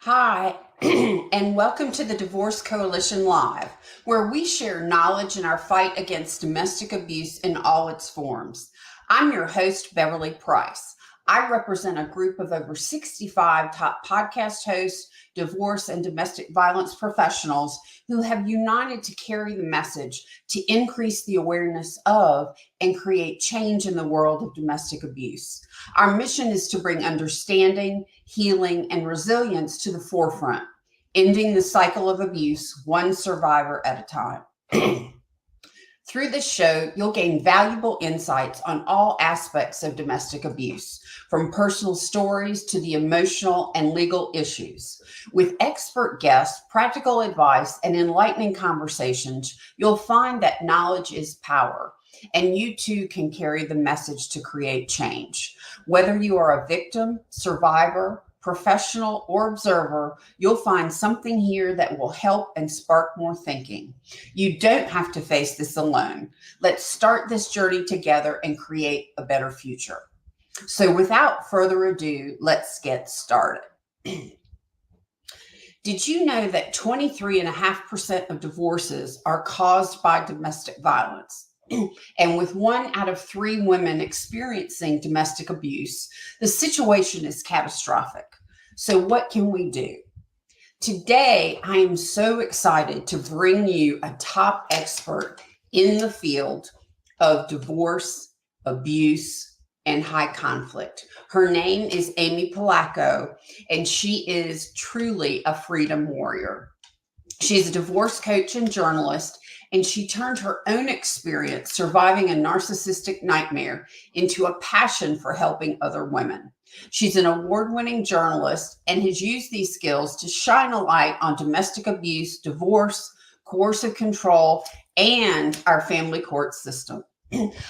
Hi, and welcome to the Divorce Coalition Live, where we share knowledge in our fight against domestic abuse in all its forms. I'm your host, Beverly Price. I represent a group of over 65 top podcast hosts, divorce and domestic violence professionals who have united to carry the message to increase the awareness of and create change in the world of domestic abuse. Our mission is to bring understanding, healing, and resilience to the forefront, ending the cycle of abuse one survivor at a time. Through this show, you'll gain valuable insights on all aspects of domestic abuse, from personal stories to the emotional and legal issues. With expert guests, practical advice, and enlightening conversations, you'll find that knowledge is power, and you too can carry the message to create change. Whether you are a victim, survivor, professional, or observer, you'll find something here that will help and spark more thinking. You don't have to face this alone. Let's start this journey together and create a better future. So without further ado, let's get started. Did you know that 23.5% of divorces are caused by domestic violence? And with 1 out of 3 women experiencing domestic abuse, the situation is catastrophic. So what can we do? Today, I am so excited to bring you a top expert in the field of divorce, abuse, and high conflict. Her name is Amy Polacko, and she is truly a freedom warrior. She's a divorce coach and journalist, and she turned her own experience surviving a narcissistic nightmare into a passion for helping other women. She's an award-winning journalist and has used these skills to shine a light on domestic abuse, divorce, coercive control, and our family court system.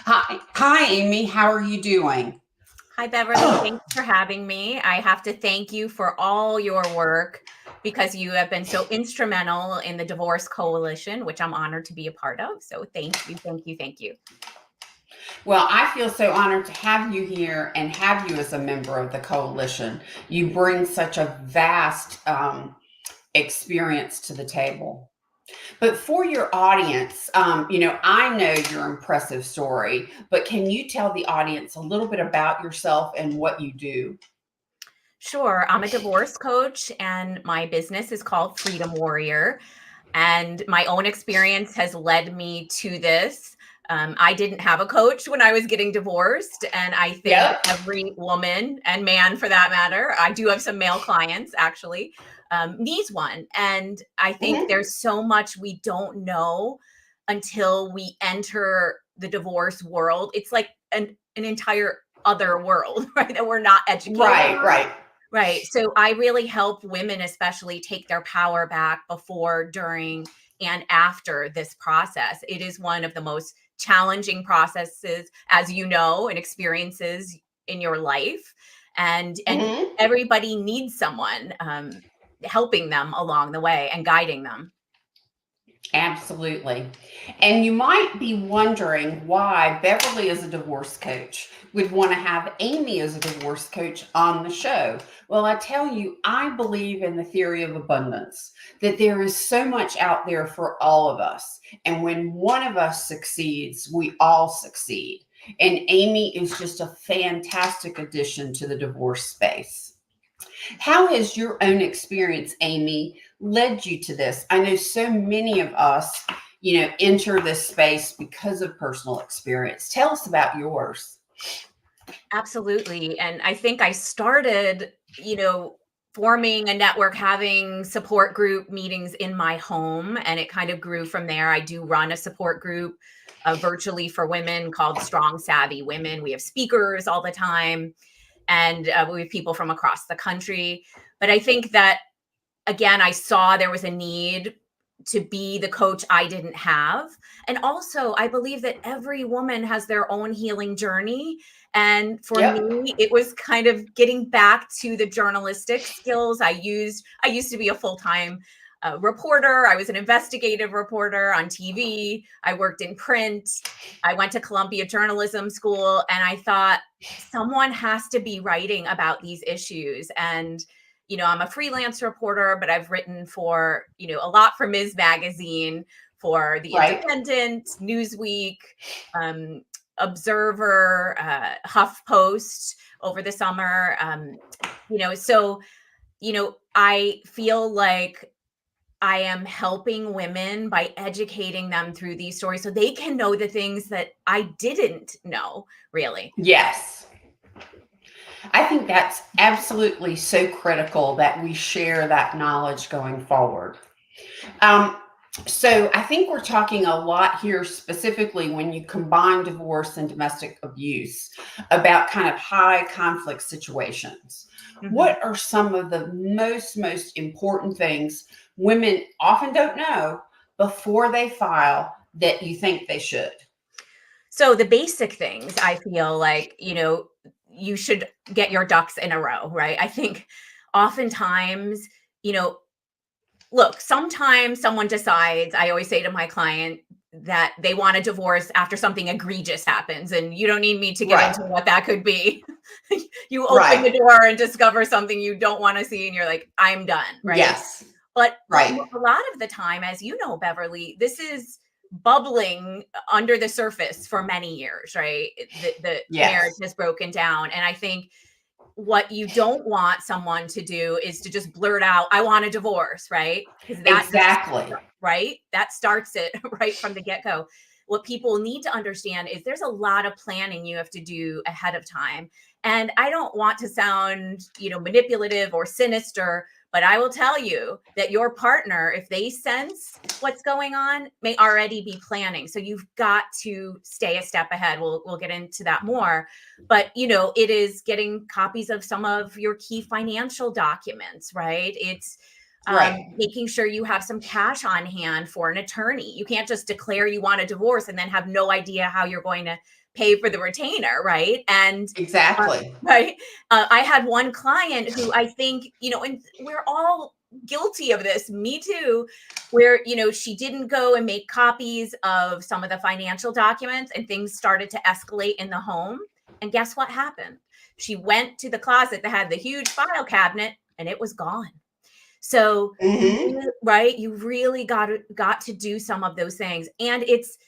Hi, Amy. How are you doing? Hi, Beverly. Thanks for having me. I have to thank you for all your work because you have been so instrumental in the Divorce Coalition, which I'm honored to be a part of. So thank you, thank you, thank you. Well, I feel so honored to have you here and have you as a member of the coalition. You bring such a vast experience to the table. But for your audience, I know your impressive story, but can you tell the audience a little bit about yourself and what you do? Sure. I'm a divorce coach, and my business is called Freedom Warrior. And my own experience has led me to this. I didn't have a coach when I was getting divorced. And I think Yep. every woman and man, for that matter, I do have some male clients actually, needs one. And I think Mm-hmm. there's so much we don't know until we enter the divorce world. It's like an entire other world, right? That we're not educated Right, on. right. Right. So I really help women, especially, take their power back before, during, and after this process. It is one of the most challenging processes, as you know, and experiences in your life. And Mm-hmm. everybody needs someone helping them along the way and guiding them. Absolutely. And you might be wondering why Beverly, as a divorce coach, would want to have Amy as a divorce coach on the show. Well, I tell you, I believe in the theory of abundance, that there is so much out there for all of us. And when one of us succeeds, we all succeed. And Amy is just a fantastic addition to the divorce space. How has your own experience, Amy, led you to this? I know so many of us, enter this space because of personal experience. Tell us about yours. Absolutely. And I think I started, forming a network, having support group meetings in my home, and it kind of grew from there. I do run a support group virtually for women called Strong Savvy Women. We have speakers all the time, and we have people from across the country. But I think that, again, I saw there was a need to be the coach I didn't have. And also, I believe that every woman has their own healing journey. And for Yep. me, it was kind of getting back to the journalistic skills I used. I used to be a full-time reporter. I was an investigative reporter on TV. I worked in print. I went to Columbia Journalism School, and I thought someone has to be writing about these issues. And I'm a freelance reporter, but I've written for, a lot for Ms. Magazine, for The Right. Independent, Newsweek, Observer, HuffPost over the summer. So, I feel like I am helping women by educating them through these stories so they can know the things that I didn't know, really. Yes. I think that's absolutely so critical that we share that knowledge going forward. So I think we're talking a lot here, specifically when you combine divorce and domestic abuse, about kind of high conflict situations. Mhm. What are some of the most important things women often don't know before they file that you think they should? So the basic things, I feel like, you should get your ducks in a row, right? I think oftentimes, you know, look, sometimes someone decides, I always say to my client, that they want a divorce after something egregious happens. And you don't need me to get Right, into what that could be. You open the right, door and discover something you don't want to see, and you're like, I'm done, right? yes, But right, a lot of the time, as you know, Beverly, this is bubbling under the surface for many years, right? The marriage yes, has broken down. And I think what you don't want someone to do is to just blurt out, I want a divorce, right? Because that just, exactly. right? That starts it right from the get go. What people need to understand is there's a lot of planning you have to do ahead of time. And I don't want to sound, manipulative or sinister, but I will tell you that your partner, if they sense what's going on, may already be planning. So you've got to stay a step ahead. We'll get into that more. But it is getting copies of some of your key financial documents, right? It's Right, making sure you have some cash on hand for an attorney. You can't just declare you want a divorce and then have no idea how you're going to pay for the retainer, right? And exactly. right. I had one client who I think, and we're all guilty of this, me too, where, she didn't go and make copies of some of the financial documents and things started to escalate in the home. And guess what happened? She went to the closet that had the huge file cabinet and it was gone. So Hmm. right, you really got to do some of those things. And it's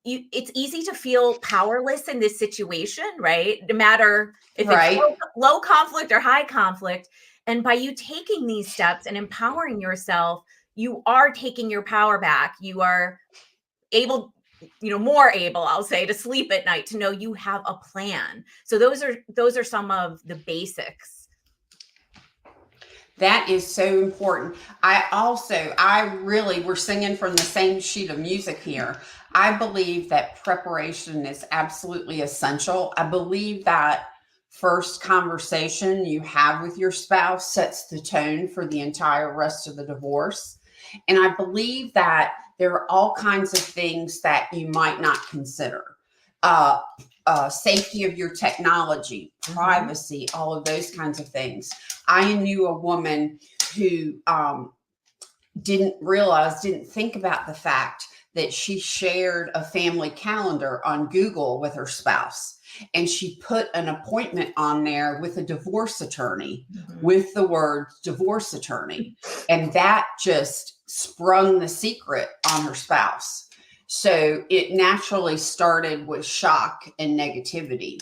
easy to feel powerless in this situation, right? No matter if it's Right. low conflict or high conflict. And by you taking these steps and empowering yourself, you are taking your power back. You are able, more able, I'll say, to sleep at night, to know you have a plan. So those are some of the basics. That is so important. We're singing from the same sheet of music here. I believe that preparation is absolutely essential. I believe that first conversation you have with your spouse sets the tone for the entire rest of the divorce. And I believe that there are all kinds of things that you might not consider. Uh, Safety of your technology, Mhm. privacy, all of those kinds of things. I knew a woman who didn't think about the fact that she shared a family calendar on Google with her spouse. And she put an appointment on there with a divorce attorney Mhm. with the word divorce attorney. And that just sprung the secret on her spouse. So it naturally started with shock and negativity,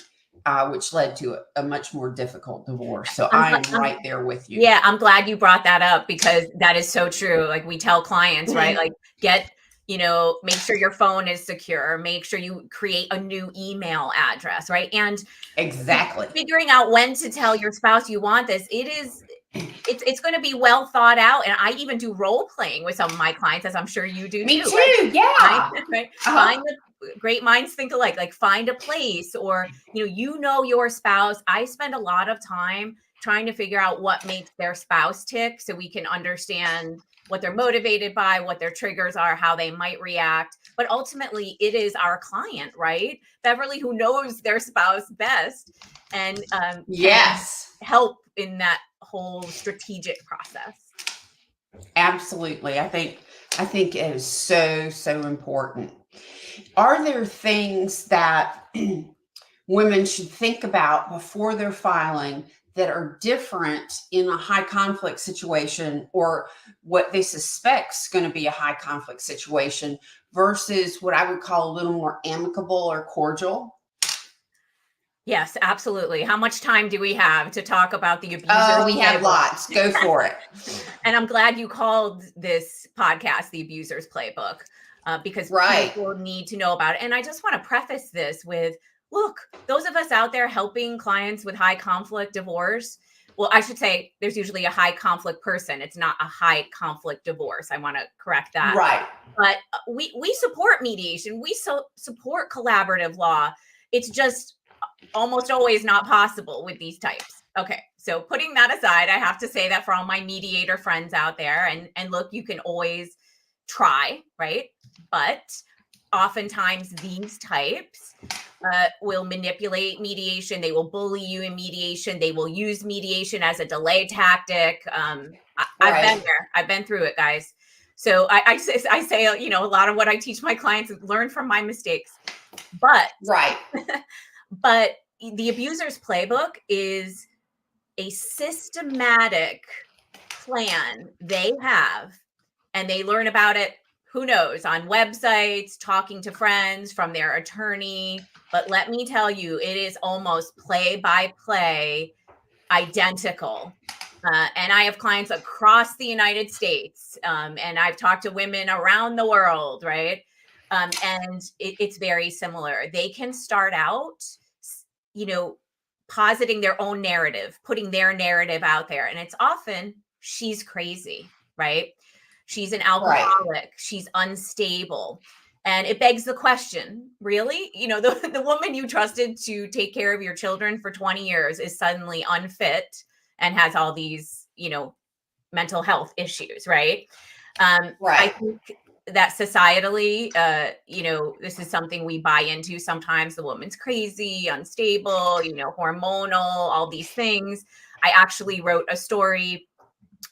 which led to a much more difficult divorce. So I'm, I gl- am I'm right there with you. Yeah, I'm glad you brought that up because that is so true. Like we tell clients, right? Like make sure your phone is secure, make sure you create a new email address, right? And Exactly. figuring out when to tell your spouse you want this, it's going to be well thought out. And I even do role playing with some of my clients, as I'm sure you do Me too, right? too. Find Yeah. right, Uh-huh. find the great minds think alike, like find a place, or your spouse. I spend a lot of time trying to figure out what makes their spouse tick so we can understand what they're motivated by, what their triggers are, how they might react. But ultimately, it is our client, right? Beverly, who knows their spouse best and can Yes, help in that whole strategic process. absolutely. I think it is so important. Are there things that women should think about before they're filing that are different in a high conflict situation, or what they suspect is going to be a high conflict situation, versus what I would call a little more amicable or cordial? Yes, absolutely. How much time do we have to talk about the Oh, abuser's we have playbook? lots. Go for it. And I'm glad you called this podcast the abuser's playbook, because Right. people need to know about it. And I just want to preface this with, look, those of us out there helping clients with high conflict divorce, well, I should say there's usually a high conflict person. It's not a high conflict divorce. I want to correct that. Right. But we support mediation. We support collaborative law. It's just almost always not possible with these types. Okay, so putting that aside, I have to say that for all my mediator friends out there, and look, you can always try, right? But oftentimes these types will manipulate mediation. They will bully you in mediation. They will use mediation as a delay tactic. I've been Right. there. I've been through it, guys. So I say, you know, a lot of what I teach my clients is learn from my mistakes. But Right. but the abuser's playbook is a systematic plan they have, and they learn about it, who knows, on websites, talking to friends, from their attorney. But let me tell you, it is almost play by play identical. And I have clients across the United States, and I've talked to women around the world, right? And it's very similar. They can start out, you know, positing their own narrative, putting their narrative out there. And it's often, she's crazy, right? She's an Right. alcoholic, she's unstable. And it begs the question, really? You know, the woman you trusted to take care of your children for 20 years is suddenly unfit and has all these, you know, mental health issues, right? I Right. think that societally, you know, this is something we buy into sometimes. The woman's crazy, unstable, you know, hormonal, all these things. I actually wrote a story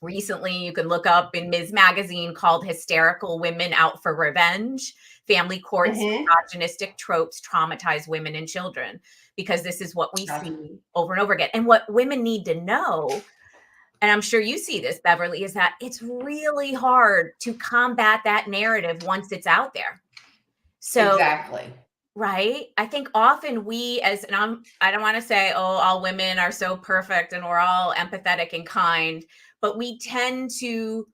recently, you can look up in Ms. Magazine, called Hysterical Women Out for Revenge. Family courts, Mm-hmm. misogynistic tropes traumatize women and children, because this is what we see over and over again. And what women need to know, and I'm sure you see this, Beverly, is that it's really hard to combat that narrative once it's out there. So, Exactly. right? I think often we, I don't want to say, oh, all women are so perfect and we're all empathetic and kind, but we tend to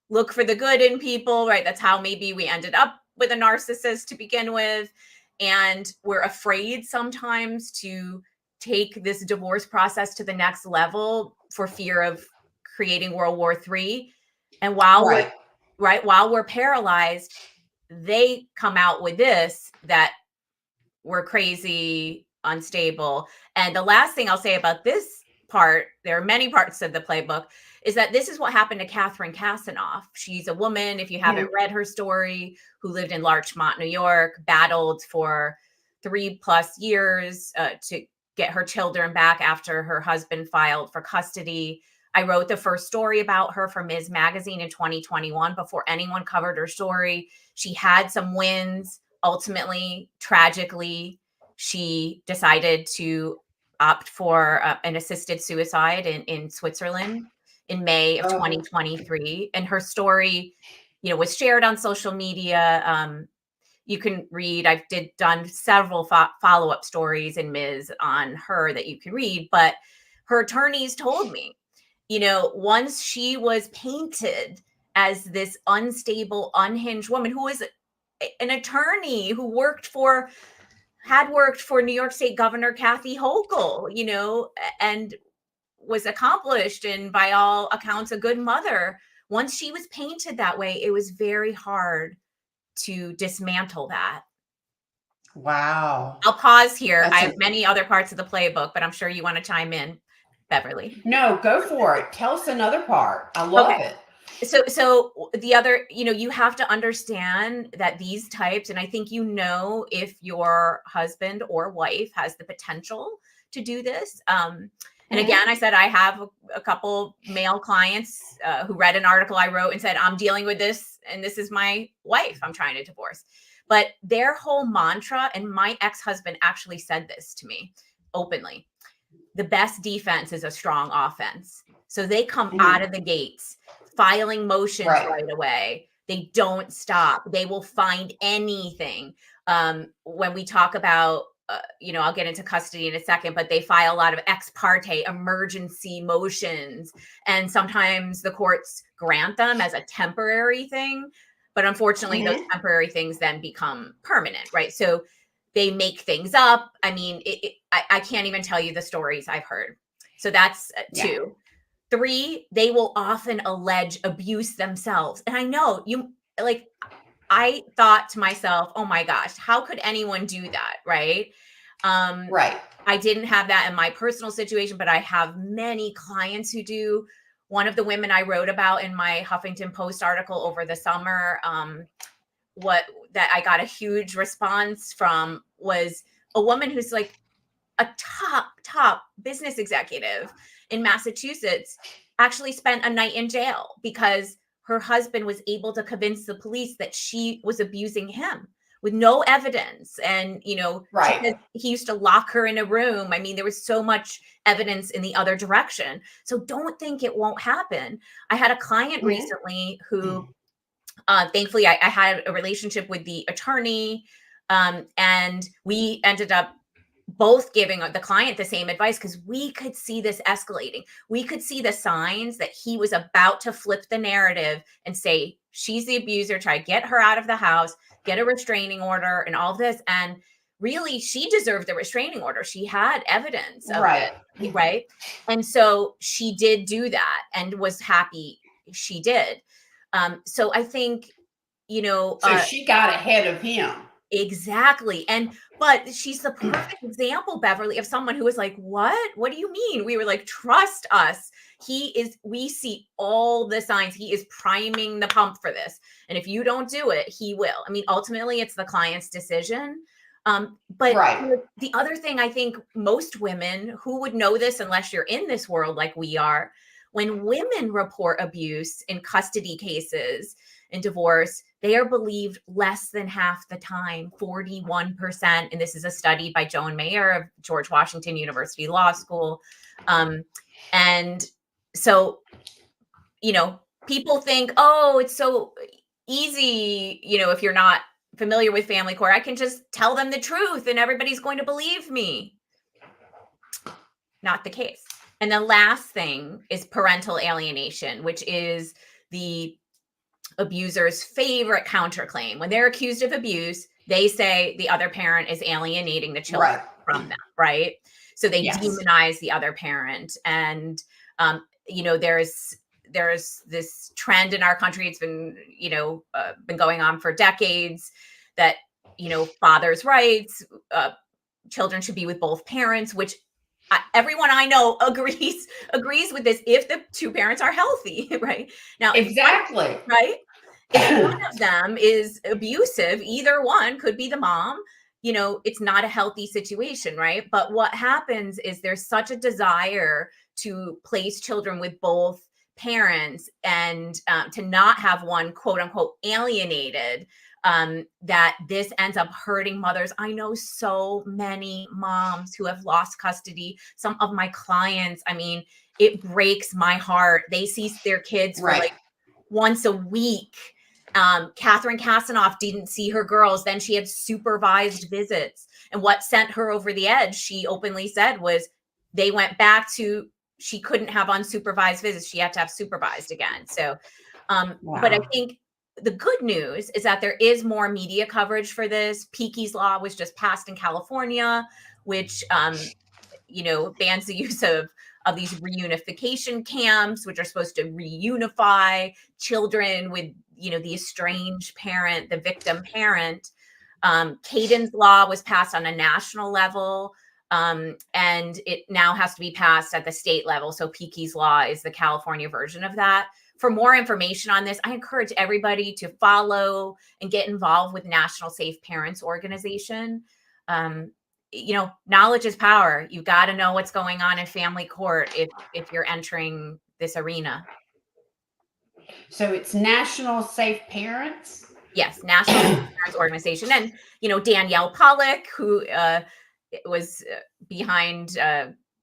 look for the good in people, right? That's how maybe we ended up with a narcissist to begin with. And we're afraid sometimes to take this divorce process to the next level for fear of creating World War III. And Right. while we're paralyzed, they come out with this, that we're crazy, unstable. And the last thing I'll say about this part, there are many parts of the playbook, is that this is what happened to Catherine Kasanoff. She's a woman, if you haven't read her story, who lived in Larchmont, New York, battled for 3+ years to get her children back after her husband filed for custody. I wrote the first story about her for Ms. Magazine in 2021 before anyone covered her story. She had some wins. Ultimately, tragically, she decided to opt for an assisted suicide in Switzerland in May of Oh, 2023. And her story, you know, was shared on social media. You can read, I've done several follow-up stories in Ms. on her that you can read, but her attorneys told me, you know, once she was painted as this unstable, unhinged woman who was an attorney who had worked for New York State Governor Kathy Hochul, you know, and was accomplished and by all accounts a good mother. Once she was painted that way, it was very hard to dismantle that. wow. I'll pause here. I That's have a many other parts of the playbook, but I'm sure you want to chime in, Beverly. no, go for it. Tell us another part. I Okay. love it. So the other, you know, you have to understand that these types, and I think, you know, if your husband or wife has the potential to do this. And Mm-hmm. again, I said, I have a couple male clients who read an article I wrote and said, I'm dealing with this, and this is my wife I'm trying to divorce. But their whole mantra, and my ex-husband actually said this to me openly, the best defense is a strong offense. So they come out of the gates filing motions right away. They don't stop. They will find anything. When we talk about, I'll get into custody in a second, but they file a lot of ex parte emergency motions. And sometimes the courts grant them as a temporary thing. But unfortunately, those temporary things then become permanent, right? So they make things up. I mean, I can't even tell you the stories I've heard. So that's 2. 3, they will often allege abuse themselves. And I know I thought to myself, oh my gosh, how could anyone do that? Right. Right. I didn't have that in my personal situation, but I have many clients who do. One of the women I wrote about in my Huffington Post article over the summer, that I got a huge response from, was a woman who's like a top business executive in Massachusetts, actually spent a night in jail because her husband was able to convince the police that she was abusing him with no evidence. And, right. He used to lock her in a room. I mean, there was so much evidence in the other direction. So don't think it won't happen. I had a client recently who, thankfully, I had a relationship with the attorney, and we ended up both giving the client the same advice because we could see this escalating. We could see the signs that he was about to flip the narrative and say, she's the abuser, try to get her out of the house, get a restraining order and all of this. And really, she deserved the restraining order. She had evidence of it, right? And so she did do that and was happy she did. So I think, so she got ahead of him. Exactly. But she's the perfect example, Beverly, of someone who was like, what do you mean? We were like, trust us. We see all the signs. He is priming the pump for this. And if you don't do it, he will. I mean, ultimately it's the client's decision. But the other thing, I think most women who would know this, unless you're in this world like we are, when women report abuse in custody cases, in divorce, they are believed less than half the time, 41%. And this is a study by Joan Mayer of George Washington University Law School. And so, people think, oh, it's so easy, if you're not familiar with family court, I can just tell them the truth and everybody's going to believe me. Not the case. And the last thing is parental alienation, which is the abuser's favorite counterclaim. When they're accused of abuse, they say the other parent is alienating the children from them, right? So they demonize the other parent. And, there's this trend in our country. It's been, been going on for decades that, father's rights, children should be with both parents, which everyone I know agrees with this if the two parents are healthy, right? Now, exactly. Right? If one of them is abusive, either one could be the mom, it's not a healthy situation, right? But what happens is there's such a desire to place children with both parents and to not have one, quote unquote, alienated, that this ends up hurting mothers. I know so many moms who have lost custody. Some of my clients, I mean, it breaks my heart. They see their kids for like once a week. Catherine Kasanoff didn't see her girls. Then she had supervised visits. And what sent her over the edge, she openly said, was they went back to, she couldn't have unsupervised visits. She had to have supervised again. So, but I think the good news is that there is more media coverage for this. Peaky's Law was just passed in California, which, bans the use of these reunification camps, which are supposed to reunify children with, the estranged parent, the victim parent. Caden's Law was passed on a national level, and it now has to be passed at the state level. So Peaky's Law is the California version of that. For more information on this, I encourage everybody to follow and get involved with National Safe Parents Organization. Knowledge is power. You've got to know what's going on in family court if you're entering this arena. So it's National Safe Parents? Yes, National Safe Parents Organization. And, Danielle Pollock, who was behind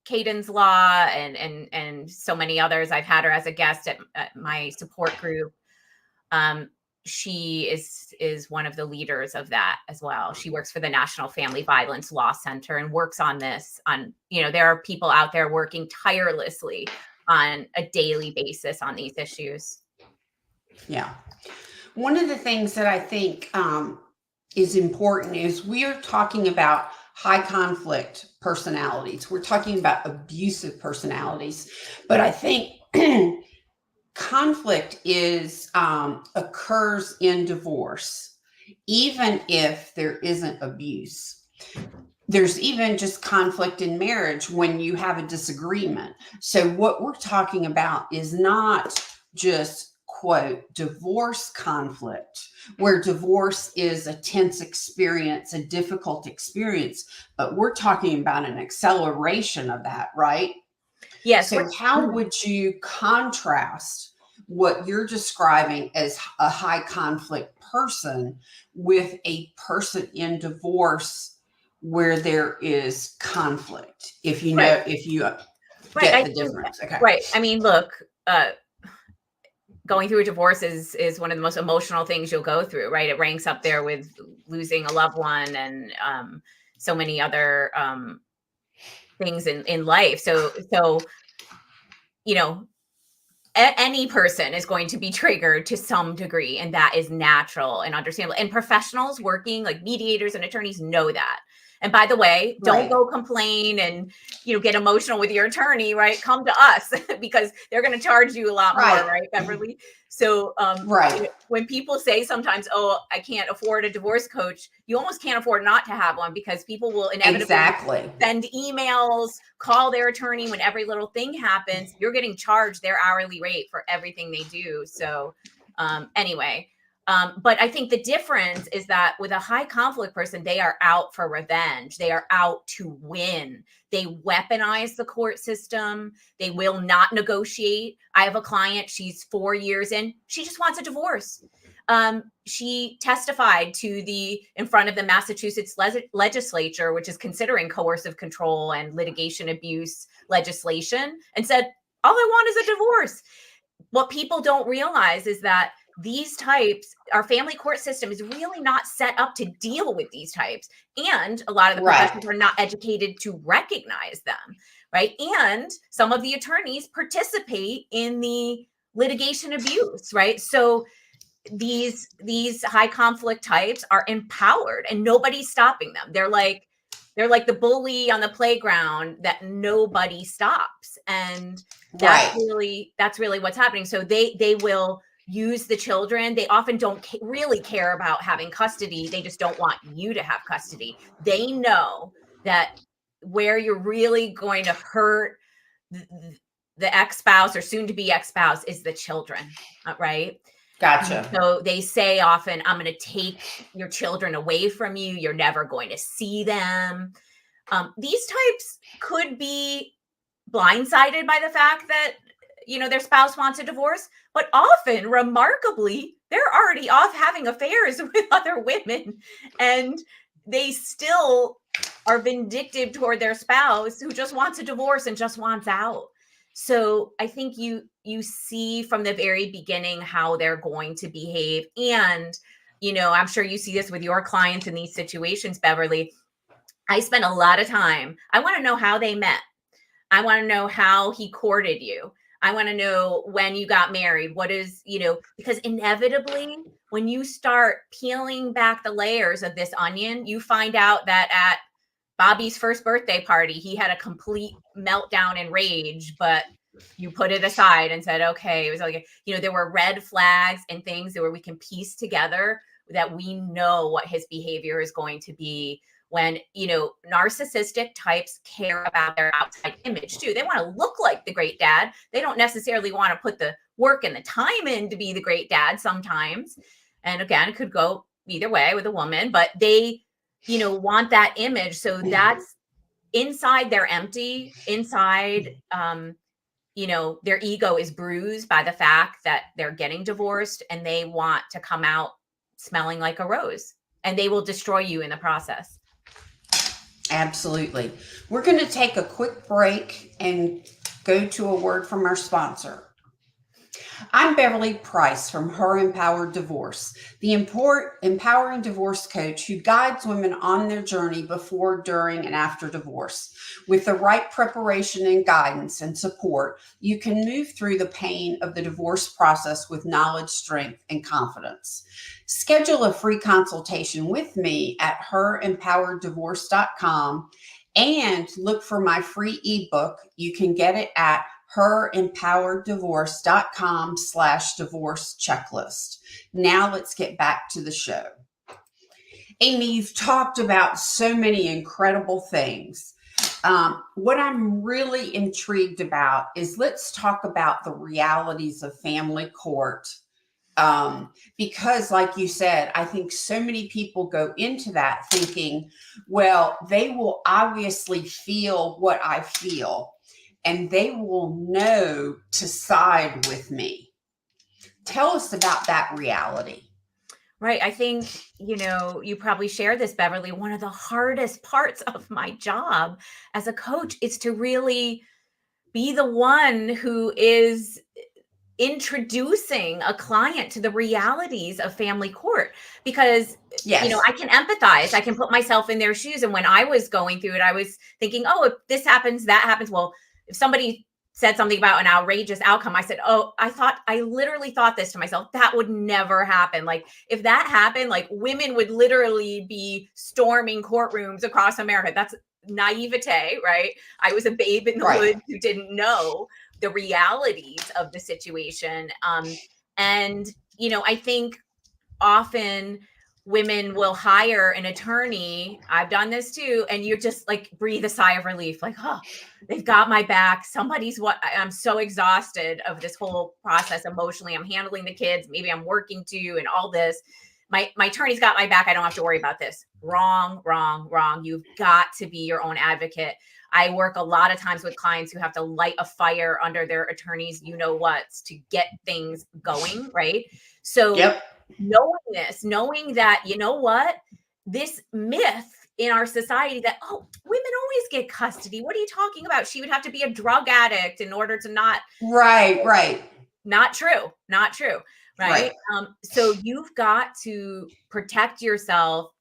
Caden's Law and so many others. I've had her as a guest at my support group. She is one of the leaders of that as well. She works for the National Family Violence Law Center and works on this there are people out there working tirelessly on a daily basis on these issues. Yeah. One of the things that I think is important is we are talking about high conflict personalities. We're talking about abusive personalities, but I think conflict occurs in divorce, even if there isn't abuse. There's even just conflict in marriage when you have a disagreement. So what we're talking about is not just, quote, divorce conflict, where divorce is a tense experience, a difficult experience, but we're talking about an acceleration of that, right? Yes. So how would you contrast what you're describing as a high conflict person with a person in divorce where there is conflict? If you know, if you get the difference. Okay. Right. I mean, look, going through a divorce is one of the most emotional things you'll go through, right? It ranks up there with losing a loved one and so many other things in life. So any person is going to be triggered to some degree, and that is natural and understandable. And professionals working like mediators and attorneys know that. And by the way, don't go complain and get emotional with your attorney, right? Come to us because they're going to charge you a lot more, right, Beverly? So when people say sometimes, "Oh, I can't afford a divorce coach," you almost can't afford not to have one, because people will inevitably send emails, call their attorney when every little thing happens. You're getting charged their hourly rate for everything they do. So anyway. But I think the difference is that with a high conflict person, they are out for revenge. They are out to win. They weaponize the court system. They will not negotiate. I have a client, she's 4 years in. She just wants a divorce. She testified in front of the Massachusetts legislature, which is considering coercive control and litigation abuse legislation, and said, all I want is a divorce. What people don't realize is that these types, our family court system is really not set up to deal with these types. And a lot of the professionals are not educated to recognize them, right? And some of the attorneys participate in the litigation abuse, right? So these high conflict types are empowered and nobody's stopping them. They're like the bully on the playground that nobody stops. And that's really what's happening. So they will use the children. They often don't really care about having custody. They just don't want you to have custody. They know that where you're really going to hurt the ex-spouse or soon to be ex-spouse is the children, right? Gotcha. So they say often, I'm going to take your children away from you. You're never going to see them. These types could be blindsided by the fact that their spouse wants a divorce, but often, remarkably, they're already off having affairs with other women, and they still are vindictive toward their spouse who just wants a divorce and just wants out. So I think you see from the very beginning how they're going to behave. And, I'm sure you see this with your clients in these situations, Beverly. I spend a lot of time. I want to know how they met. I want to know how he courted you. I want to know when you got married. What is, because inevitably when you start peeling back the layers of this onion, you find out that at Bobby's first birthday party, he had a complete meltdown and rage, but you put it aside and said, okay, it was like, there were red flags and things where we can piece together that we know what his behavior is going to be. When, narcissistic types care about their outside image too. They want to look like the great dad. They don't necessarily want to put the work and the time in to be the great dad sometimes. And again, it could go either way with a woman, but they, want that image. So that's inside, they're empty. Inside, their ego is bruised by the fact that they're getting divorced, and they want to come out smelling like a rose, and they will destroy you in the process. Absolutely. We're going to take a quick break and go to a word from our sponsor. I'm Beverly Price from Her Empowered Divorce, the empowering divorce coach who guides women on their journey before, during, and after divorce. With the right preparation and guidance and support, you can move through the pain of the divorce process with knowledge, strength, and confidence. Schedule a free consultation with me at herempowereddivorce.com and look for my free ebook. You can get it at herempowereddivorce.com/divorce checklist. Now let's get back to the show. Amy, you've talked about so many incredible things. What I'm really intrigued about is let's talk about the realities of family court. Because like you said, I think so many people go into that thinking, well, they will obviously feel what I feel and they will know to side with me. Tell us about that reality. Right. I think, you probably share this, Beverly. One of the hardest parts of my job as a coach is to really be the one who is introducing a client to the realities of family court, because Yes. I can empathize. I can put myself in their shoes. And when I was going through it, I was thinking, oh, if this happens, that happens. Well, if somebody said something about an outrageous outcome, I said, oh, I literally thought this to myself, that would never happen. Like, if that happened, like, women would literally be storming courtrooms across America. That's naivete, right? I was a babe in the Right. woods who didn't know the realities of the situation. And I think often women will hire an attorney. I've done this too. And you're just like, breathe a sigh of relief, like, oh, they've got my back. I'm so exhausted of this whole process emotionally. I'm handling the kids. Maybe I'm working too, and all this. My attorney's got my back. I don't have to worry about this. Wrong, wrong, wrong. You've got to be your own advocate. I work a lot of times with clients who have to light a fire under their attorneys, whats to get things going, right? So Yep. knowing that, this myth in our society that, oh, women always get custody. What are you talking about? She would have to be a drug addict in order to not. Right. Not true. Right. So you've got to protect yourself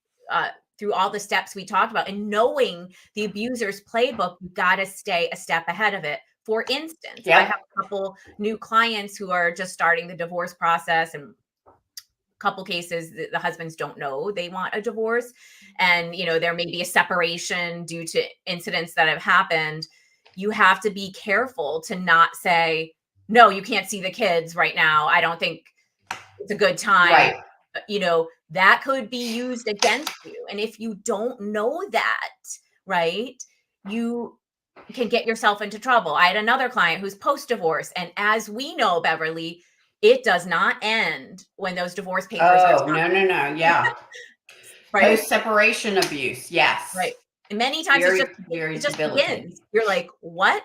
through all the steps we talked about, and knowing the abuser's playbook, you've got to stay a step ahead of it. For instance, I have a couple new clients who are just starting the divorce process, and couple cases the husbands don't know they want a divorce, and there may be a separation due to incidents that have happened. You have to be careful to not say, no, you can't see the kids right now, I don't think it's a good time. That could be used against you, and if you don't know that, right, you can get yourself into trouble. I had another client who's post-divorce, and as we know, Beverly, it does not end when those divorce papers are signed. No. Yeah. Right? Post-separation abuse. Yes. Right. And many times Very, it very just debilitating. begins. You're like, what?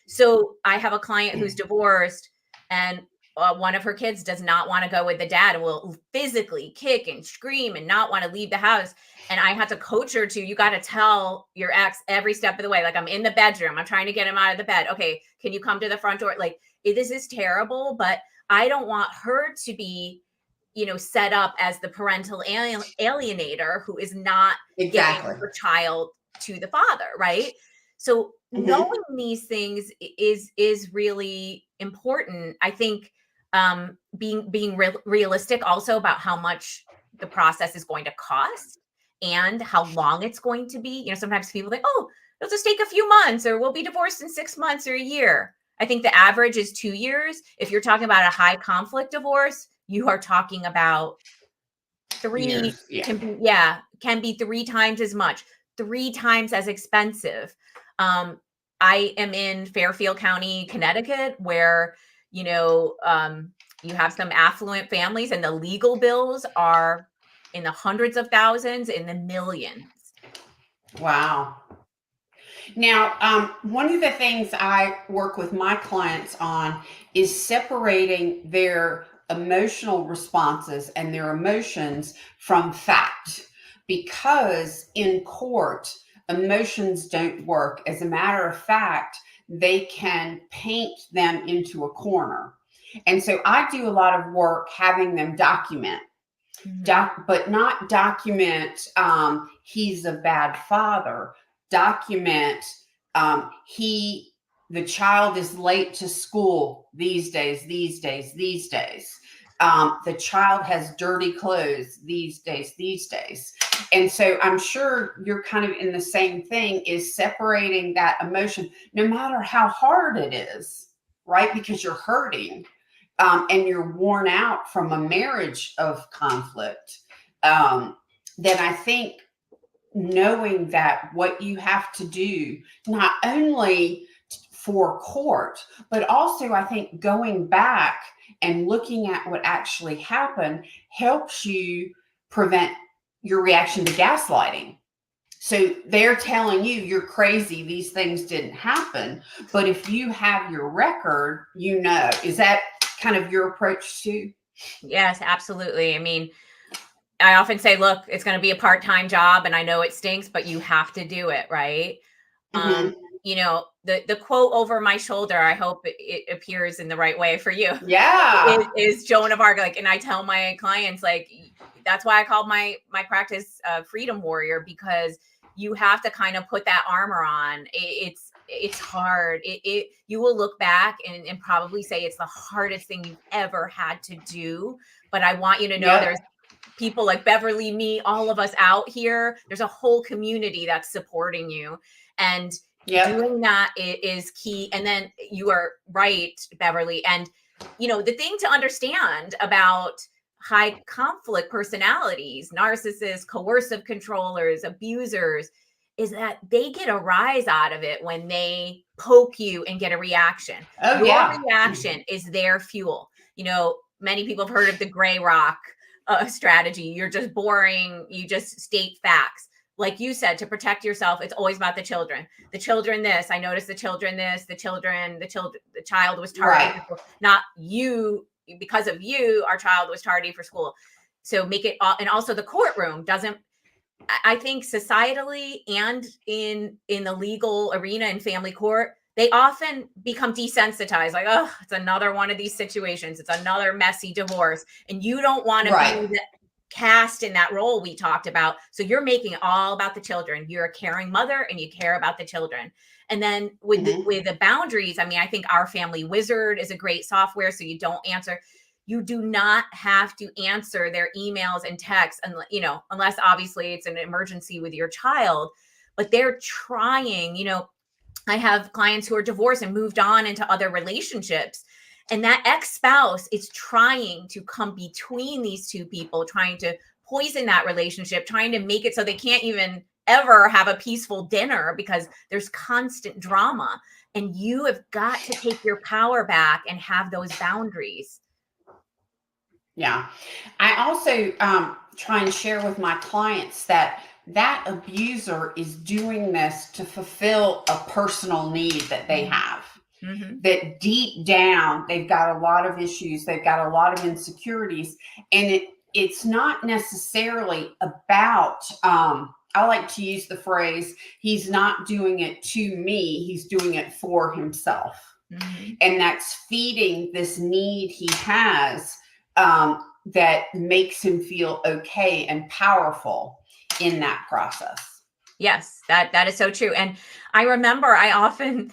So I have a client who's divorced, and one of her kids does not want to go with the dad and will physically kick and scream and not want to leave the house. And I had to coach her to, you got to tell your ex every step of the way. Like, I'm in the bedroom, I'm trying to get him out of the bed. Okay, can you come to the front door? Like, this is terrible, but I don't want her to be, set up as the parental alienator who is not giving her child to the father, right? So knowing these things is really important. I think being realistic also about how much the process is going to cost and how long it's going to be. Sometimes people think, oh, it'll just take a few months, or we'll be divorced in 6 months or a year. I think the average is 2 years. If you're talking about a high conflict divorce, you are talking about 3 years. can be 3 times as much, 3 times as expensive. I am in Fairfield County, Connecticut, where, you have some affluent families, and the legal bills are in the hundreds of thousands, in the millions. Wow. Now, one of the things I work with my clients on is separating their emotional responses and their emotions from fact. Because in court, emotions don't work. As a matter of fact, they can paint them into a corner. And so I do a lot of work having them document, but not document he's a bad father. Document the child is late to school these days. The child has dirty clothes these days. And so I'm sure you're kind of in the same thing, is separating that emotion, no matter how hard it is, right? Because you're hurting and you're worn out from a marriage of conflict. Then I think knowing that what you have to do, not only for court, but also I think going back and looking at what actually happened helps you prevent your reaction to gaslighting. So they're telling you you're crazy, these things didn't happen. But if you have your record, is that kind of your approach too? Yes, absolutely. I mean, I often say, look, it's going to be a part-time job and I know it stinks, but you have to do it, right? Mm-hmm. The quote over my shoulder, I hope it appears in the right way for you. Yeah. Is Joan of Arc. Like, and I tell my clients, like, that's why I called my practice Freedom Warrior, because you have to kind of put that armor on. It's hard. You will look back and probably say it's the hardest thing you've ever had to do. But I want you to know there's people like Beverly, me, all of us out here. There's a whole community that's supporting you. And doing that is key. And then you are right, Beverly. And, the thing to understand about high conflict personalities, narcissists, coercive controllers, abusers, is that they get a rise out of it when they poke you and get a reaction. Your reaction is their fuel. Many people have heard of the gray rock strategy. You're just boring. You just state facts. Like you said, to protect yourself, it's always about the children. The children this. I noticed the children this. The child was tardy. Right. Not you. Because of you, our child was tardy for school. So make it, and also the courtroom doesn't, I think societally and in the legal arena and family court, they often become desensitized. Like, oh, it's another one of these situations. It's another messy divorce. And you don't want to be cast in that role we talked about. So you're making it all about the children. You're a caring mother and you care about the children. And then with the boundaries, I mean, I think Our Family Wizard is a great software. So you don't answer. You do not have to answer their emails and texts, and unless obviously it's an emergency with your child. But they're trying. I have clients who are divorced and moved on into other relationships. And that ex-spouse is trying to come between these two people, trying to poison that relationship, trying to make it so they can't even ever have a peaceful dinner because there's constant drama. And you have got to take your power back and have those boundaries. Yeah. I also try and share with my clients that abuser is doing this to fulfill a personal need that they have. That deep down, they've got a lot of issues. They've got a lot of insecurities. And it's not necessarily about, I like to use the phrase, he's not doing it to me. He's doing it for himself. And that's feeding this need he has that makes him feel okay and powerful in that process. Yes, that is so true. And I remember I often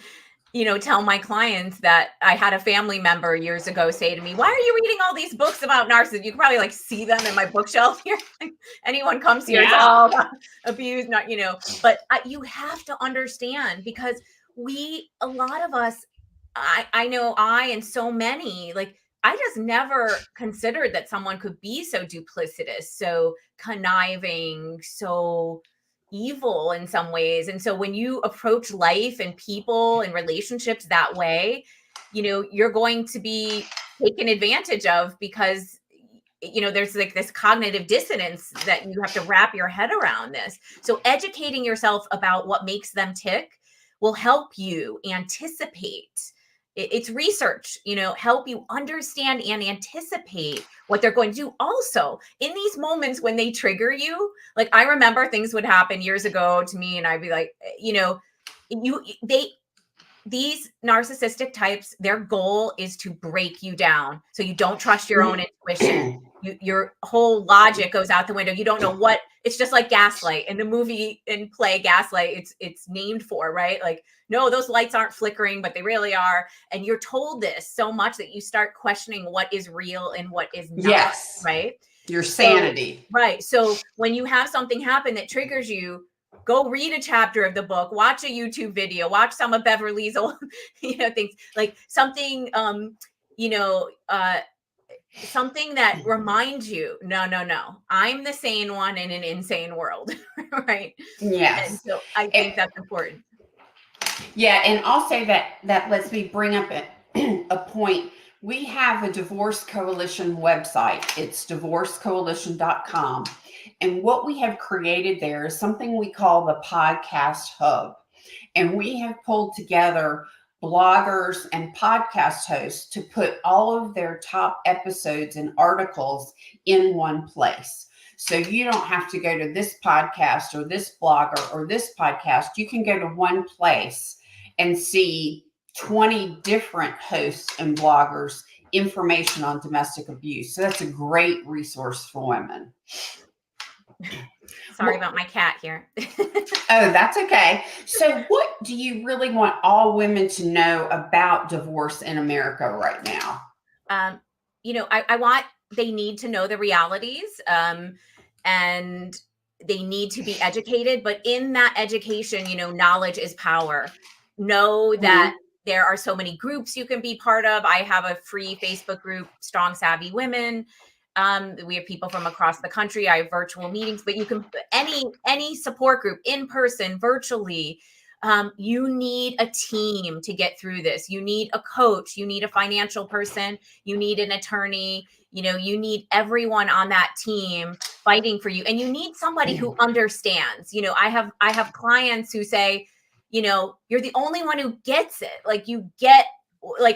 tell my clients that I had a family member years ago say to me, why are you reading all these books about narcissists? You can probably see them in my bookshelf here. Anyone comes here, it's all about abuse, but you have to understand, because a lot of us, I know and so many, I just never considered that someone could be so duplicitous, so conniving, so evil in some ways. And so when you approach life and people and relationships that way, you're going to be taken advantage of, because there's this cognitive dissonance that you have to wrap your head around this. So educating yourself about what makes them tick will help you anticipate it's research, help you understand and anticipate what they're going to do. Also, in these moments when they trigger you, like I remember things would happen years ago to me, and I'd be like, these narcissistic types, their goal is to break you down. So you don't trust your own intuition. Your whole logic goes out the window. You don't know what, it's just like Gaslight in the movie and play Gaslight. It's named for, right? Like, no, those lights aren't flickering, but they really are. And you're told this so much that you start questioning what is real and what is not. Yes. Right. Your sanity. Right. So when you have something happen that triggers you, go read a chapter of the book, watch a YouTube video, watch some of Beverly's old, things like something, something that reminds you, no, I'm the sane one in an insane world. Right. Yes. And so I think that's important. Yeah. And also that lets me bring up a point. We have a divorce coalition website. It's divorcecoalition.com. And what we have created there is something we call the podcast hub. And we have pulled together bloggers and podcast hosts to put all of their top episodes and articles in one place. So you don't have to go to this podcast or this blogger or this podcast. You can go to one place and see 20 different hosts and bloggers information on domestic abuse. So that's a great resource for women. Sorry about my cat here. Oh, that's okay. So what do you really want all women to know about divorce in America right now? They need to know the realities, and they need to be educated. But in that education, knowledge is power. Know that there are so many groups you can be part of. I have a free Facebook group, Strong Savvy Women. We have people from across the country. I have virtual meetings, but you can any support group, in person, virtually. You need a team to get through this. You need a coach. You need a financial person. You need an attorney. You need everyone on that team fighting for you, and you need somebody who understands. I have clients who say, you're the only one who gets it. Like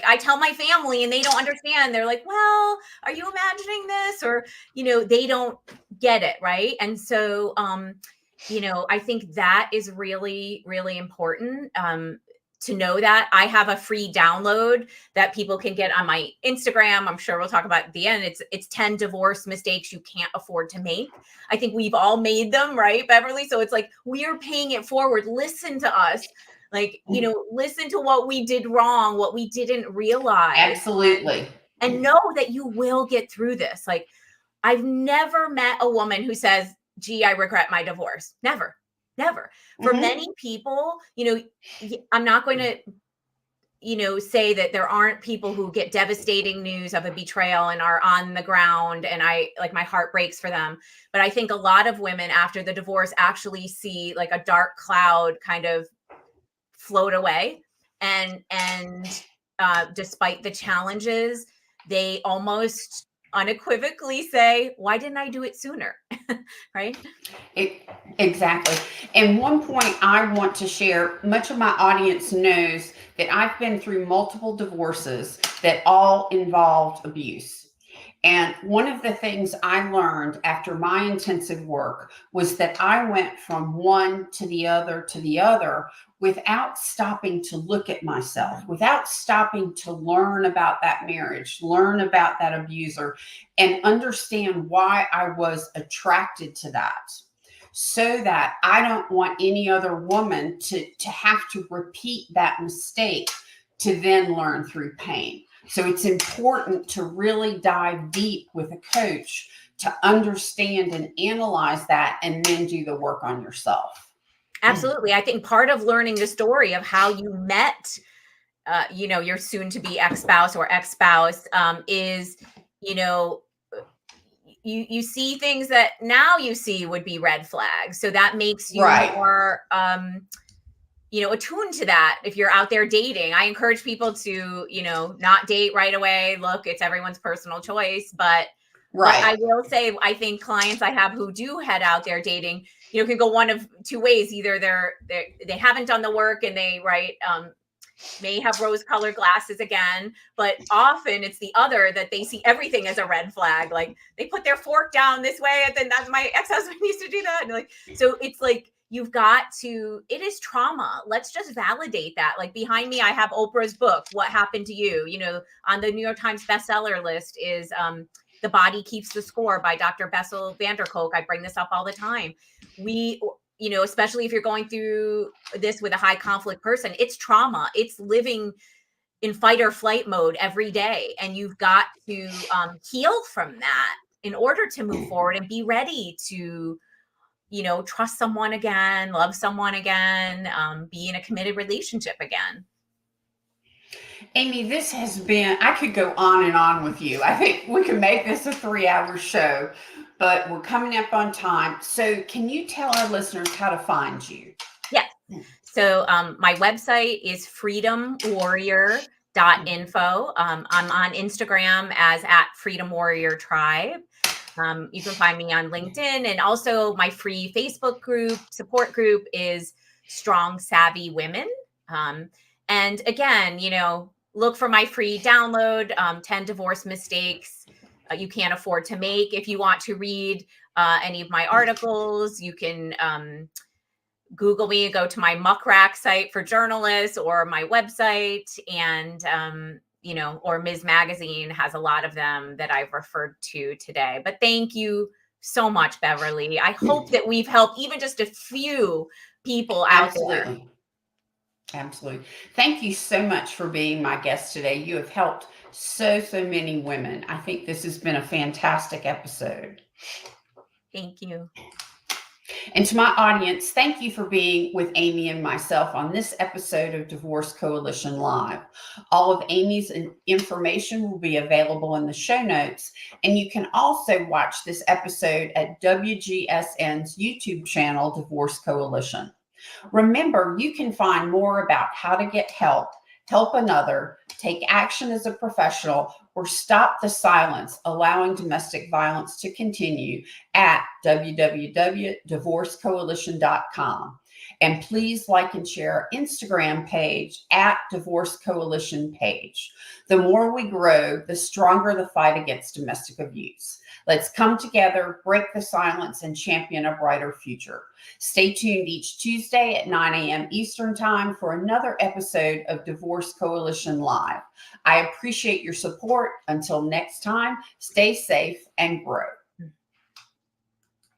I tell my family and they don't understand. They're like, well, are you imagining this? Or, they don't get it. Right. And so, I think that is really, really important to know that. I have a free download that people can get on my Instagram. I'm sure we'll talk about at the end. It's 10 divorce mistakes you can't afford to make. I think we've all made them, right, Beverly? So it's like, we are paying it forward. Listen to us. Like, listen to what we did wrong, what we didn't realize. Absolutely. And know that you will get through this. Like, I've never met a woman who says, gee, I regret my divorce. Never. For many people, I'm not going to, say that there aren't people who get devastating news of a betrayal and are on the ground, and my heart breaks for them. But I think a lot of women after the divorce actually see like a dark cloud kind of float away, and despite the challenges, they almost unequivocally say, why didn't I do it sooner? Right? Exactly. And one point I want to share, much of my audience knows that I've been through multiple divorces that all involved abuse. And one of the things I learned after my intensive work was that I went from one to the other without stopping to look at myself, without stopping to learn about that marriage, learn about that abuser, and understand why I was attracted to that, so that I don't want any other woman to have to repeat that mistake to then learn through pain. So it's important to really dive deep with a coach to understand and analyze that, and then do the work on yourself. Absolutely. I think part of learning the story of how you met, your soon-to-be ex-spouse or ex-spouse is, you see things that now you see would be red flags. So that makes you more, attuned to that. If you're out there dating, I encourage people to, not date right away. Look, it's everyone's personal choice, but I will say, I think clients I have who do head out there dating, can go one of two ways. Either they haven't done the work and they may have rose-colored glasses again, but often it's the other that they see everything as a red flag. Like they put their fork down this way, and then that's my ex-husband used to do that. And like, so it's like you've got to, it is trauma. Let's just validate that. Like behind me, I have Oprah's book, What Happened to You? You know, on the New York Times bestseller list is The Body Keeps the Score by Dr. Bessel van der Kolk. I bring this up all the time. You know, especially if you're going through this with a high conflict person, it's trauma. It's living in fight or flight mode every day. And you've got to heal from that in order to move forward and be ready to, you know, trust someone again, love someone again, be in a committed relationship again. Amy, this has been, I could go on and on with you. I think we could make this a 3-hour show, but we're coming up on time. So can you tell our listeners how to find you? Yes. So my website is freedomwarrior.info. I'm on Instagram as @freedomwarriortribe. You can find me on LinkedIn, and also my free Facebook group, support group is Strong Savvy Women. And again, you know, look for my free download, 10 divorce mistakes you can't afford to make. If you want to read any of my articles, you can Google me, go to my muck rack site for journalists or my website. And, you know, or Ms. Magazine has a lot of them that I've referred to today. But thank you so much, Beverly. I hope that we've helped even just a few people out there. Absolutely. Thank you so much for being my guest today. You have helped so many women. I think this has been a fantastic episode. Thank you. And to my audience, thank you for being with Amy and myself on this episode of Divorce Coalition Live. All of Amy's information will be available in the show notes, and you can also watch this episode at WGSN's YouTube channel, Divorce Coalition. Remember, you can find more about how to get help, help another, take action as a professional, or stop the silence allowing domestic violence to continue at www.divorcecoalition.com. And please like and share our Instagram page @Divorce Coalition page. The more we grow, the stronger the fight against domestic abuse. Let's come together, break the silence, and champion a brighter future. Stay tuned each Tuesday at 9 a.m. Eastern Time for another episode of Divorce Coalition Live. I appreciate your support. Until next time, stay safe and grow.